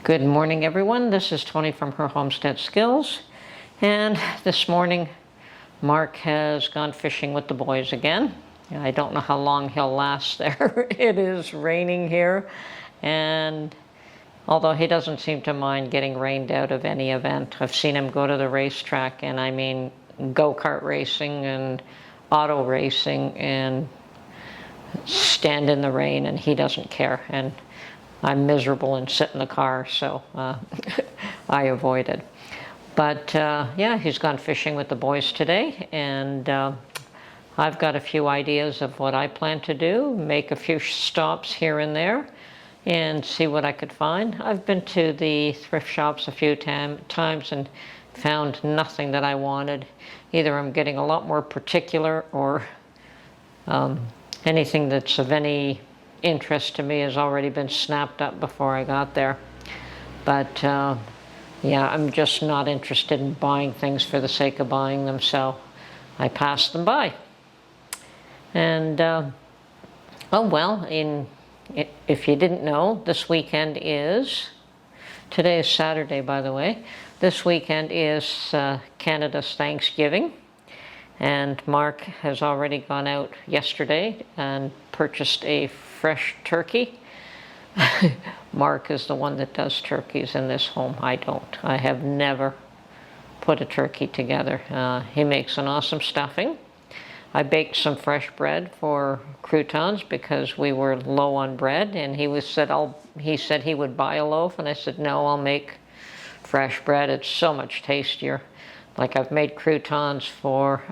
Good morning, everyone. This is Tony from her Homestead Skills, and this morning Mark has gone fishing with the boys again. I don't know how long he'll last there. It is raining here, and although he doesn't seem to mind getting rained out of any event, I've seen him go to the racetrack, and I mean go-kart racing and auto racing, and stand in the rain, and he doesn't care. And I'm miserable and sit in the car, so I avoid it. But yeah, he's gone fishing with the boys today, and I've got a few ideas of what I plan to do, make a few stops here and there, and see what I could find. I've been to the thrift shops a few times and found nothing that I wanted. Either I'm getting a lot more particular, or anything that's of any interest to me has already been snapped up before I got there. But yeah, I'm just not interested in buying things for the sake of buying them, so I pass them by. And oh well, if you didn't know, this weekend is, today is Saturday, by the way, this weekend is Canada's Thanksgiving. And Mark has already gone out yesterday and purchased a fresh turkey. Mark is the one that does turkeys in this home. I don't. I have never put a turkey together. He makes an awesome stuffing. I baked some fresh bread for croutons because we were low on bread, and he said he would buy a loaf, and I said no, I'll make fresh bread. It's so much tastier. Like, I've made croutons for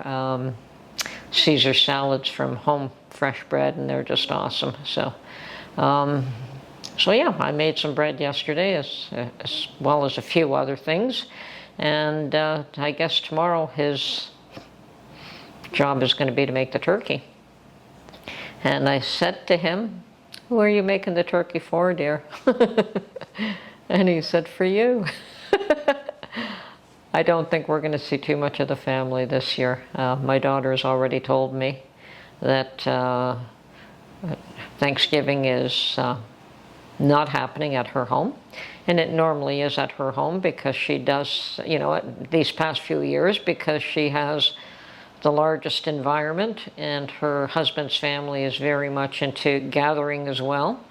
Caesar salads from home fresh bread, and they're just awesome. So, so yeah, I made some bread yesterday, as well as a few other things. And I guess tomorrow his job is going to be to make the turkey. And I said to him, "Who are you making the turkey for, dear?" And he said, "For you." I don't think we're going to see too much of the family this year. My daughter has already told me that Thanksgiving is not happening at her home. And it normally is at her home because she does, you know, these past few years, because she has the largest environment, and her husband's family is very much into gathering as well.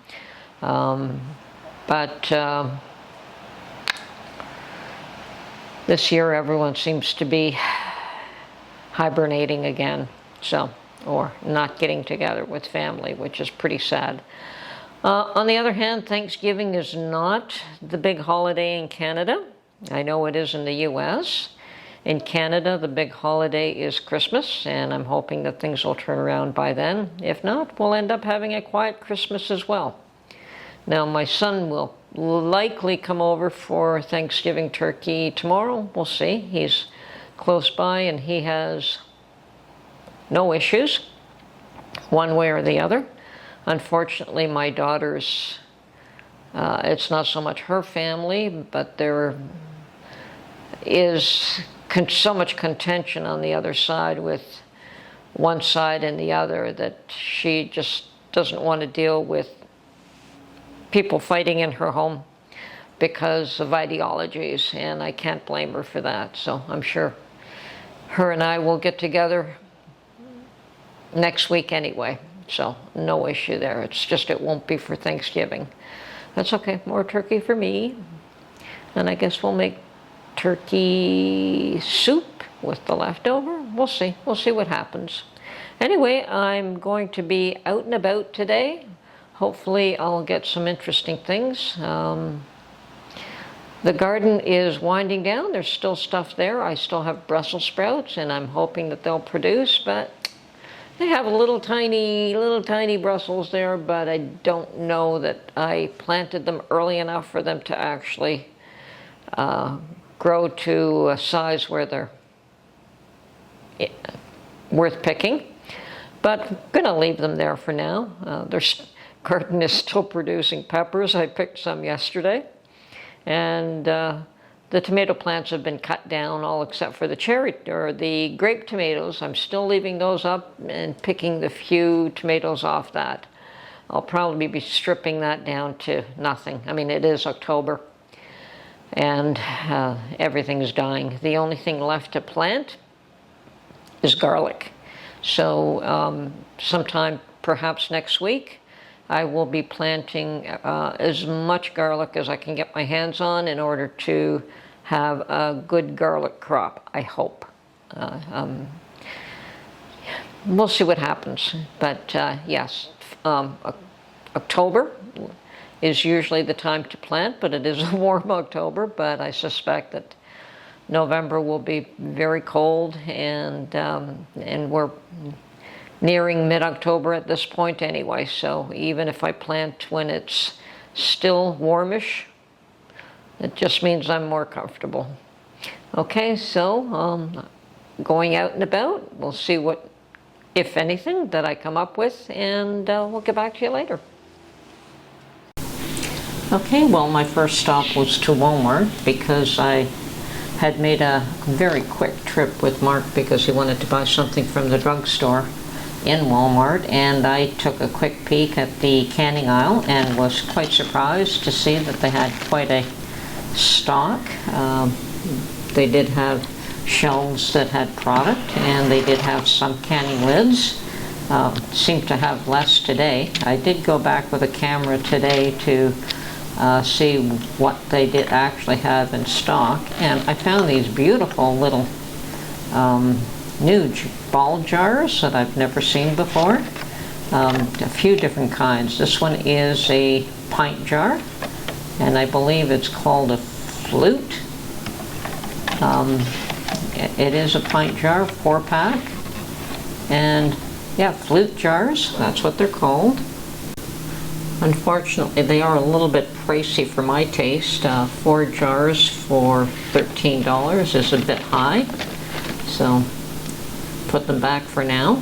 This year, everyone seems to be hibernating again, so, or not getting together with family, which is pretty sad. On the other hand, Thanksgiving is not the big holiday in Canada. I know it is in the US. In Canada, the big holiday is Christmas, and I'm hoping that things will turn around by then. If not, we'll end up having a quiet Christmas as well. Now, my son will likely come over for Thanksgiving turkey tomorrow. We'll see. He's close by, and he has no issues one way or the other. Unfortunately, my daughter's, it's not so much her family, but there is so much contention on the other side with one side and the other that she just doesn't want to deal with people fighting in her home because of ideologies, and I can't blame her for that. So I'm sure her and I will get together next week anyway, so no issue there. It's just it won't be for Thanksgiving. That's okay. More turkey for me, and I guess we'll make turkey soup with the leftover. We'll see. We'll see what happens. Anyway, I'm going to be out and about today. Hopefully I'll get some interesting things. The garden is winding down. There's still stuff there. I still have Brussels sprouts, and I'm hoping that they'll produce, but they have little tiny Brussels there, but I don't know that I planted them early enough for them to actually grow to a size where they're worth picking. But I'm going to leave them there for now. Their garden is still producing peppers. I picked some yesterday. And the tomato plants have been cut down, all except for the the grape tomatoes. I'm still leaving those up and picking the few tomatoes off that. I'll probably be stripping that down to nothing. I mean, it is October. and everything's dying. The only thing left to plant is garlic. So sometime perhaps next week, I will be planting as much garlic as I can get my hands on in order to have a good garlic crop, I hope. We'll see what happens. But yes, October is usually the time to plant, but it is a warm October. But I suspect that November will be very cold, and we're nearing mid-October at this point anyway. So even if I plant when it's still warmish, it just means I'm more comfortable. Okay, so going out and about, we'll see what, if anything, that I come up with, and we'll get back to you later. Okay, well, my first stop was to Walmart because I had made a very quick trip with Mark because he wanted to buy something from the drugstore in Walmart, and I took a quick peek at the canning aisle and was quite surprised to see that they had quite a stock. They did have shelves that had product, and they did have some canning lids. Seemed to have less today. I did go back with a camera today to see what they did actually have in stock, and I found these beautiful little new ball jars that I've never seen before. A few different kinds. This one is a pint jar, and I believe it's called a flute. It is a pint jar, 4-pack, and yeah, flute jars, that's what they're called. Unfortunately, they are a little bit pricey for my taste. 4 jars for $13 is a bit high, so put them back for now.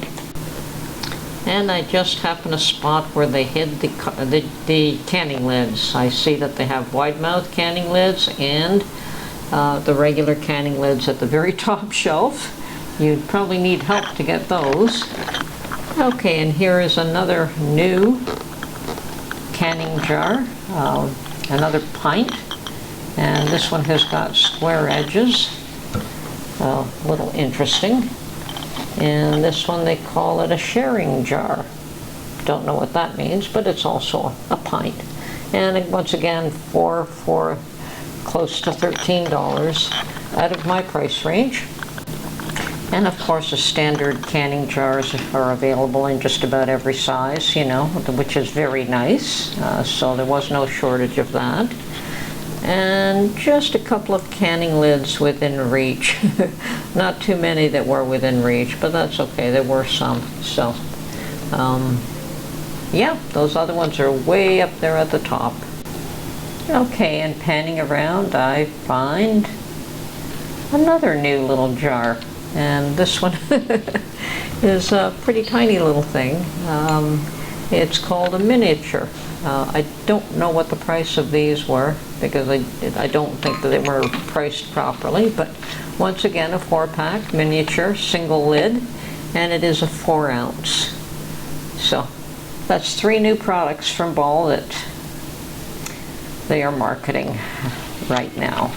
And I just happened to spot where they hid the canning lids. I see that they have wide mouth canning lids and the regular canning lids at the very top shelf. You'd probably need help to get those. Okay, and here is another new canning jar, another pint, and this one has got square edges, a little interesting. And this one, they call it a sharing jar. Don't know what that means, but it's also a pint. And once again, for close to $13 out of my price range. And of course, the standard canning jars are available in just about every size, you know, which is very nice. So there was no shortage of that. And just a couple of canning lids within reach. Not too many that were within reach, but that's okay. There were some. So, yeah, those other ones are way up there at the top. Okay, and panning around, I find another new little jar. And this one is a pretty tiny little thing. It's called a miniature. I don't know what the price of these were because I don't think that they were priced properly, but once again, a 4-pack miniature single lid, and it is a 4 ounce. So that's 3 new products from Ball that they are marketing right now.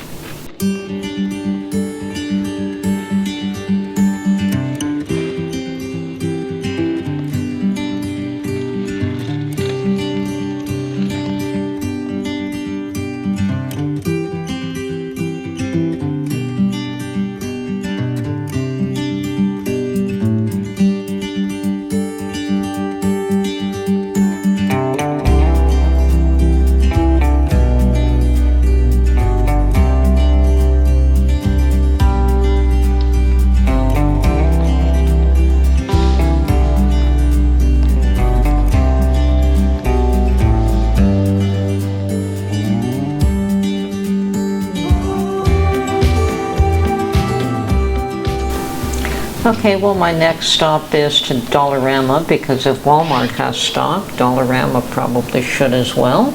Okay, well, my next stop is to Dollarama because if Walmart has stock, Dollarama probably should as well.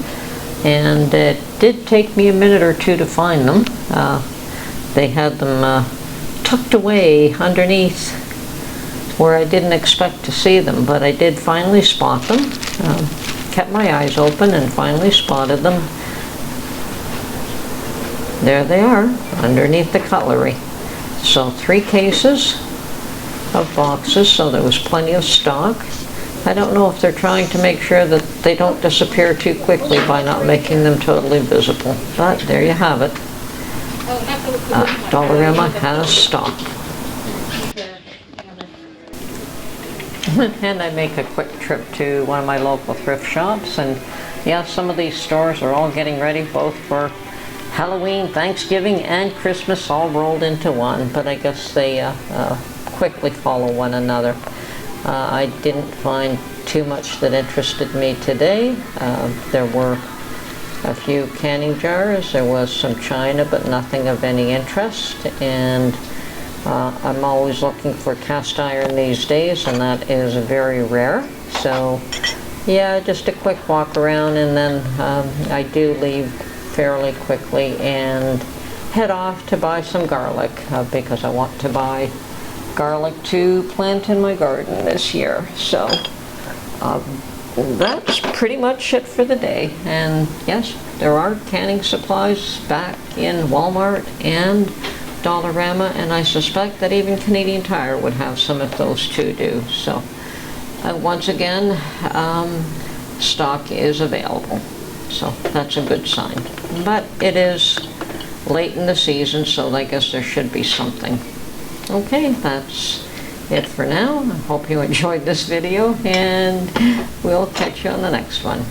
And it did take me a minute or two to find them. They had them tucked away underneath where I didn't expect to see them, but I did finally spot them. Kept my eyes open and finally spotted them. there they are underneath the cutlery. So 3 cases of boxes, so there was plenty of stock. I don't know if they're trying to make sure that they don't disappear too quickly by not making them totally visible, but there you have it. Dollarama has stock. And I make a quick trip to one of my local thrift shops, and yeah, some of these stores are all getting ready both for Halloween, Thanksgiving, and Christmas all rolled into one, but I guess they quickly follow one another. I didn't find too much that interested me today. There were a few canning jars, there was some china, but nothing of any interest, and I'm always looking for cast iron these days, and that is very rare. So yeah, just a quick walk around, and then I do leave fairly quickly and head off to buy some garlic because I want to buy garlic to plant in my garden this year. So that's pretty much it for the day. And yes, there are canning supplies back in Walmart and Dollarama, and I suspect that even Canadian Tire would have some if those two do. So once again, stock is available, so that's a good sign. But it is late in the season, so I guess there should be something. Okay, that's it for now. I hope you enjoyed this video, and we'll catch you on the next one.